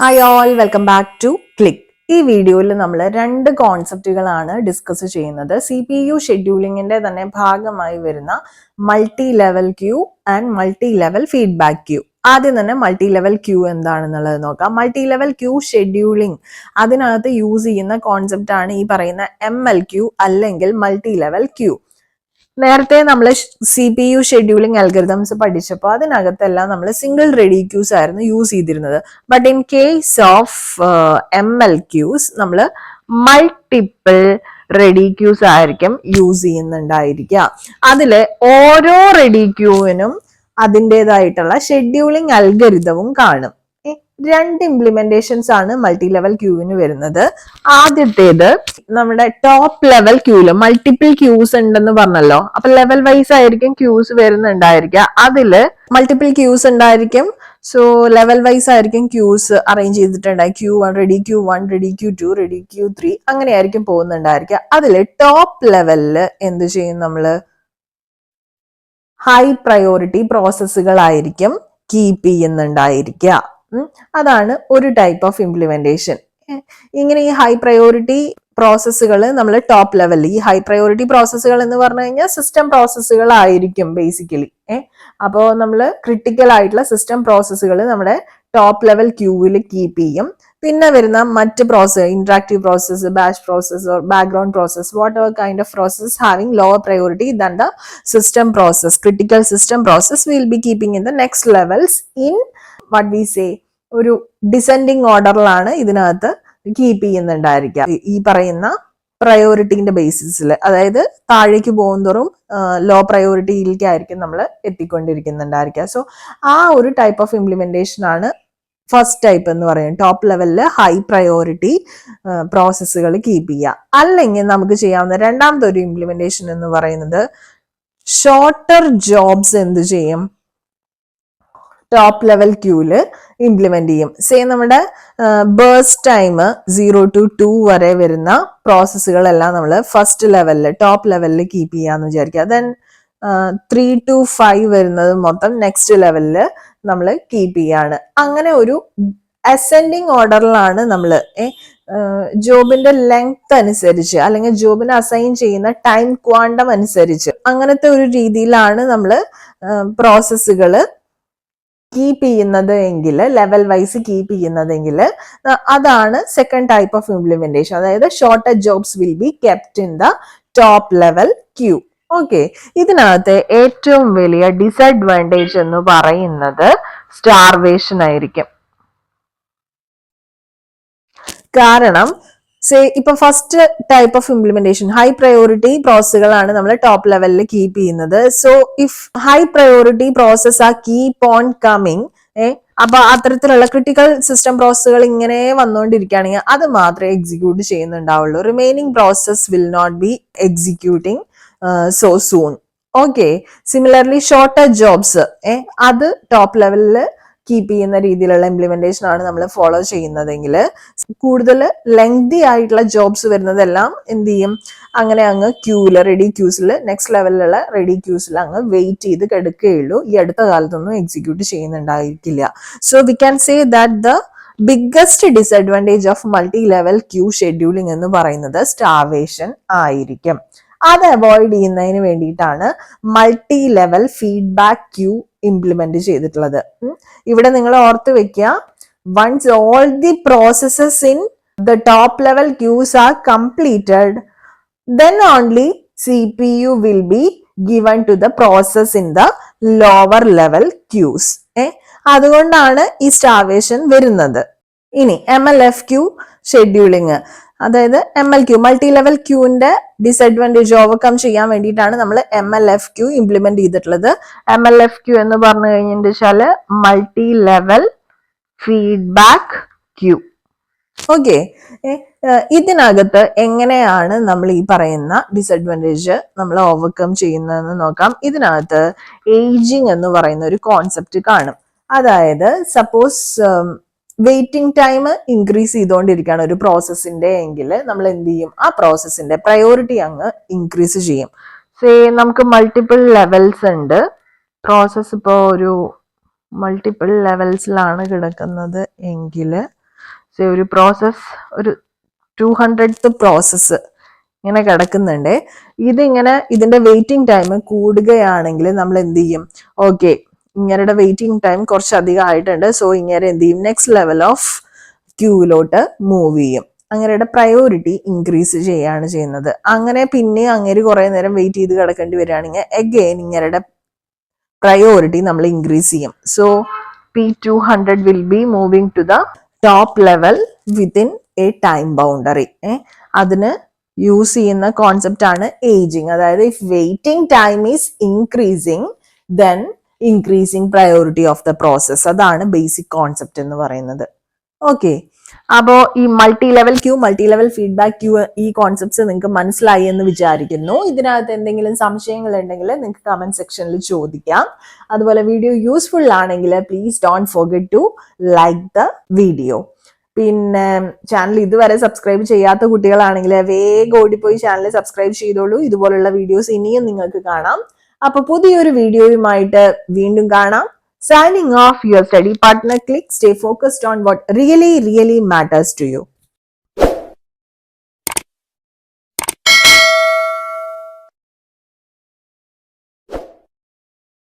Hi all, welcome back to click. ഈ വീഡിയോയിൽ നമ്മൾ രണ്ട് കോൺസെപ്റ്റുകളാണ് ഡിസ്കസ് ചെയ്യുന്നത്. CPU ഷെഡ്യൂളിങ്ങിന്റെ തന്നെ ഭാഗമായി വരുന്ന multi level queue and multi level feedback queue. ആദ്യം തന്നെ മൾട്ടി ലെവൽ ക്യൂ എന്താണെന്നുള്ളത് നോക്കാം. മൾട്ടി ലെവൽ ക്യൂ ഷെഡ്യൂളിംഗ് അതിനകത്ത് യൂസ് ചെയ്യുന്ന കോൺസെപ്റ്റ് ആണ് ഈ പറയുന്ന MLQ അല്ലെങ്കിൽ മൾട്ടി ലെവൽ ക്യൂ. നേരത്തെ നമ്മൾ CPU ഷെഡ്യൂളിംഗ് അൽഗരിതംസ് പഠിച്ചപ്പോൾ അതിനകത്തെല്ലാം നമ്മൾ സിംഗിൾ റെഡി ക്യൂസ് ആയിരുന്നു യൂസ് ചെയ്തിരുന്നത്. But in case of MLQs നമ്മൾ മൾട്ടിപ്പിൾ റെഡി ക്യൂസ് ആയിരിക്കും യൂസ് ചെയ്യുന്നുണ്ടായിരിക്കുക. അതില് ഓരോ റെഡി ക്യൂവിനും അതിൻ്റെതായിട്ടുള്ള ഷെഡ്യൂളിംഗ് അൽഗരിതവും കാണും. രണ്ട് ഇംപ്ലിമെന്റേഷൻസ് ആണ് മൾട്ടി ലെവൽ ക്യൂവിന് വരുന്നത്. ആദ്യത്തേത് നമ്മുടെ ടോപ്പ് ലെവൽ ക്യൂല് മൾട്ടിപ്പിൾ ക്യൂസ് ഉണ്ടെന്ന് പറഞ്ഞല്ലോ. അപ്പൊ ലെവൽ വൈസ് ആയിരിക്കും ക്യൂസ് വരുന്നുണ്ടായിരിക്കുക. അതില് മൾട്ടിപ്പിൾ ക്യൂസ് ഉണ്ടായിരിക്കും. സോ ലെവൽ വൈസ് ആയിരിക്കും ക്യൂസ് അറേഞ്ച് ചെയ്തിട്ടുണ്ടായി. Q1 ready, Q1 ready, Q2 ready, Q3 അങ്ങനെയായിരിക്കും പോകുന്നുണ്ടായിരിക്കുക. അതില് ടോപ്പ് ലെവലില് എന്ത് ചെയ്യും നമ്മള്? ഹൈ പ്രയോറിറ്റി പ്രോസസ്സുകളായിരിക്കും കീപ്പ് ചെയ്യുന്നുണ്ടായിരിക്കുക. അതാണ് ഒരു ടൈപ്പ് ഓഫ് ഇംപ്ലിമെന്റേഷൻ. ഇങ്ങനെ ഈ ഹൈ പ്രയോറിറ്റി പ്രോസസ്സുകൾ നമ്മൾ ടോപ്പ് ലെവലിൽ, ഈ ഹൈ പ്രയോറിറ്റി പ്രോസസ്സുകൾ എന്ന് പറഞ്ഞു കഴിഞ്ഞാൽ സിസ്റ്റം പ്രോസസ്സുകൾ ആയിരിക്കും ബേസിക്കലി. അപ്പോൾ നമ്മൾ ക്രിട്ടിക്കൽ ആയിട്ടുള്ള സിസ്റ്റം പ്രോസസ്സുകൾ നമ്മുടെ ടോപ്പ് ലെവൽ ക്യൂവിൽ കീപ്പ് ചെയ്യും. പിന്നെ വരുന്ന മറ്റ് process, interactive process, batch process or background process, what ever kind of process having lower priority than the system process, critical system process will be keeping in the next levels in what we say ഒരു descending ഓർഡറിലാണ് ഇതിനകത്ത് keep ചെയ്യുന്നുണ്ടായിരിക്കുക. ഈ പറയുന്ന പ്രയോറിറ്റിന്റെ ബേസിസിൽ, അതായത് താഴേക്ക് പോകുന്തോറും law പ്രയോറിറ്റിയിലേക്കായിരിക്കും നമ്മൾ എത്തിക്കൊണ്ടിരിക്കുന്നുണ്ടായിരിക്കുക. So ആ ഒരു ടൈപ്പ് ഓഫ് ഇംപ്ലിമെന്റേഷൻ ആണ് ഫസ്റ്റ് ടൈപ്പ് എന്ന് പറയുന്നത്. ടോപ്പ് ലെവലില് ഹൈ പ്രയോറിറ്റി പ്രോസസ്സുകൾ കീപ്പ് ചെയ്യുക. അല്ലെങ്കിൽ നമുക്ക് ചെയ്യാവുന്ന രണ്ടാമത്തെ ഒരു ഇംപ്ലിമെന്റേഷൻ എന്ന് പറയുന്നത് ഷോർട്ടർ ജോബ്സ് എന്ത് ചെയ്യും? ടോപ്പ് ലെവൽ ക്യൂല് ഇംപ്ലിമെന്റ് ചെയ്യും. സേ നമ്മുടെ ബേഴ്സ്റ്റ് ടൈം 0 to 2 വരെ വരുന്ന പ്രോസസ്സുകളെല്ലാം നമ്മൾ ഫസ്റ്റ് ലെവലിൽ, ടോപ്പ് ലെവലിൽ കീപ്പ് ചെയ്യാന്ന് വിചാരിക്കുക. ദെൻ 3 to 5 വരുന്നത് മൊത്തം നെക്സ്റ്റ് ലെവലിൽ നമ്മൾ കീപ്പ് ചെയ്യാണ്. അങ്ങനെ ഒരു അസെൻഡിങ് ഓർഡറിലാണ് നമ്മൾ ജോബിന്റെ ലെങ്ത് അനുസരിച്ച് അല്ലെങ്കിൽ ജോബിന് അസൈൻ ചെയ്യുന്ന ടൈം ക്വാണ്ടം അനുസരിച്ച് അങ്ങനത്തെ ഒരു രീതിയിലാണ് നമ്മൾ പ്രോസസ്സുകൾ കീപ്പ് ചെയ്യുന്നത് എങ്കിൽ, ലെവൽ വൈസ് കീപ്പ് ചെയ്യുന്നതെങ്കിൽ അതാണ് സെക്കൻഡ് ടൈപ്പ് ഓഫ് ഇംപ്ലിമെന്റേഷൻ. അതായത് shorter jobs will be kept in the top level queue. Okay, ഇതിനകത്ത് ഏറ്റവും വലിയ ഡിസഡ്വാൻറ്റേജ് എന്ന് പറയുന്നത് സ്റ്റാർവേഷൻ ആയിരിക്കും. കാരണം ഇപ്പൊ first type of implementation high priority പ്രോസസ്സുകളാണ് നമ്മൾ ടോപ്പ് ലെവലിൽ കീപ്പ് ചെയ്യുന്നത്. So if high priority process ആ കീപ്പ് ഓൺ കമ്മിങ്, അപ്പൊ അത്തരത്തിലുള്ള ക്രിട്ടിക്കൽ സിസ്റ്റം പ്രോസസ്സുകൾ ഇങ്ങനെ വന്നുകൊണ്ടിരിക്കുകയാണെങ്കിൽ അത് മാത്രമേ എക്സിക്യൂട്ട് ചെയ്യുന്നുണ്ടാവുള്ളൂ. Remaining process will not be executing so soon. Okay, similarly shorter jobs അത് ടോപ്പ് ലെവലിൽ കീപ്പ് ചെയ്യുന്ന രീതിയിലുള്ള ഇംപ്ലിമെന്റേഷൻ ആണ് നമ്മൾ ഫോളോ ചെയ്യുന്നതെങ്കിൽ, കൂടുതൽ ലെങ്തി ആയിട്ടുള്ള ജോബ്സ് വരുന്നതെല്ലാം എന്ത് ചെയ്യും? അങ്ങനെ അങ്ങ് ക്യൂല്, റെഡി ക്യൂസിൽ, നെക്സ്റ്റ് ലെവലിലുള്ള റെഡി ക്യൂസിൽ അങ്ങ് വെയിറ്റ് ചെയ്ത് കിടക്കുകയുള്ളൂ. ഈ അടുത്ത കാലത്തൊന്നും എക്സിക്യൂട്ട് ചെയ്യുന്നുണ്ടായിരിക്കില്ല. So we can say that the biggest disadvantage of multi level queue scheduling എന്ന് പറയുന്നത് സ്റ്റാർവേഷൻ ആയിരിക്കും. അത് അവോയ്ഡ് ചെയ്യുന്നതിന് വേണ്ടിയിട്ടാണ് multi level feedback queue implement ചെയ്തിട്ടുള്ളത്. ഇവിടെ നിങ്ങൾ ഓർത്ത് വെക്കുക, once all the processes in the top level queues are completed, then only CPU will be given to the process in the lower level queues. അതുകൊണ്ടാണ് ഈ starvation വരുന്നത്. ഇനി MLFQ scheduling, അതായത് MLQ മൾട്ടി ലെവൽ ക്യൂവിന്റെ disadvantage overcome ചെയ്യാൻ വേണ്ടിയിട്ടാണ് നമ്മൾ MLFQ implement ചെയ്തിട്ടുള്ളത്. MLFQ എന്ന് പറഞ്ഞു കഴിഞ്ഞാൽ multi level feedback queue. Okay, ഇതിനകത്ത് എങ്ങനെയാണ് നമ്മൾ ഈ പറയുന്ന ഡിസഡ്വാൻറ്റേജ് നമ്മൾ ഓവർകം ചെയ്യുന്നതെന്ന് നോക്കാം. ഇതിനകത്ത് ഏജിങ് എന്ന് പറയുന്ന ഒരു കോൺസെപ്റ്റ് കാണും. അതായത് സപ്പോസ് വെയിറ്റിംഗ് ടൈം ഇൻക്രീസ് ചെയ്തുകൊണ്ടിരിക്കുകയാണ് ഒരു പ്രോസസ്സിന്റെ എങ്കിൽ നമ്മൾ എന്ത് ചെയ്യും? ആ പ്രോസസ്സിന്റെ പ്രയോറിറ്റി അങ്ങ് ഇൻക്രീസ് ചെയ്യും. നമുക്ക് മൾട്ടിപ്പിൾ ലെവൽസ് ഉണ്ട്. പ്രോസസ്സ് ഇപ്പോൾ ഒരു മൾട്ടിപ്പിൾ ലെവൽസിലാണ് കിടക്കുന്നത് എങ്കിൽ സോ ഒരു പ്രോസസ് ഒരു 200th പ്രോസസ്സ് ഇങ്ങനെ കിടക്കുന്നുണ്ട്. ഇതിന്റെ വെയിറ്റിംഗ് ടൈം കൂടുകയാണെങ്കിൽ നമ്മൾ എന്ത് ചെയ്യും? ഓക്കെ, ഇങ്ങരുടെ വെയിറ്റിംഗ് ടൈം കുറച്ചധികം ആയിട്ടുണ്ട്, സോ ഇങ്ങനെ എന്ത് ചെയ്യും? നെക്സ്റ്റ് ലെവൽ ഓഫ് ക്യൂവിലോട്ട് മൂവ് ചെയ്യും. അങ്ങനെയുടെ പ്രയോറിറ്റി ഇൻക്രീസ് ചെയ്യാണ് ചെയ്യുന്നത്. അങ്ങനെ പിന്നെ അങ്ങേര് കുറെ നേരം വെയിറ്റ് ചെയ്ത് കിടക്കേണ്ടി വരികയാണെങ്കിൽ അഗെയിൻ ഇങ്ങരുടെ പ്രയോറിറ്റി നമ്മൾ ഇൻക്രീസ് ചെയ്യും. So P200 will be moving to the top level within a time boundary. അതിന് യൂസ് ചെയ്യുന്ന കോൺസെപ്റ്റ് ആണ് ഏജിങ്. അതായത് if waiting time is increasing then increasing priority of the process. അതാണ് ബേസിക് കോൺസെപ്റ്റ് എന്ന് പറയുന്നത്. Okay, അപ്പോ ഈ multi level queue, multi level feedback queue, ഈ കോൺസെപ്റ്റ്സ് നിങ്ങൾക്ക് മനസ്സിലായി എന്ന് വിചാരിക്കുന്നു. ഇതിനകത്ത് എന്തെങ്കിലും സംശയങ്ങൾ ഉണ്ടെങ്കിൽ നിങ്ങൾക്ക് കമന്റ് സെക്ഷനിൽ ചോദിക്കാം. അതുപോലെ വീഡിയോ യൂസ്ഫുൾ ആണെങ്കിൽ please don't forget to like the video. പിന്നെ ചാനൽ ഇതുവരെ സബ്സ്ക്രൈബ് ചെയ്യാത്ത കുട്ടികളാണെങ്കിൽ വേഗം ഓടിപ്പോയി ചാനൽ സബ്സ്ക്രൈബ് ചെയ്തോളൂ. ഇതുപോലുള്ള വീഡിയോസ് ഇനിയും നിങ്ങൾക്ക് കാണാം. അപ്പൊ പുതിയൊരു വീഡിയോയുമായിട്ട് വീണ്ടും കാണാം. Signing off, your study partner. Click, stay focused on what really matters to you.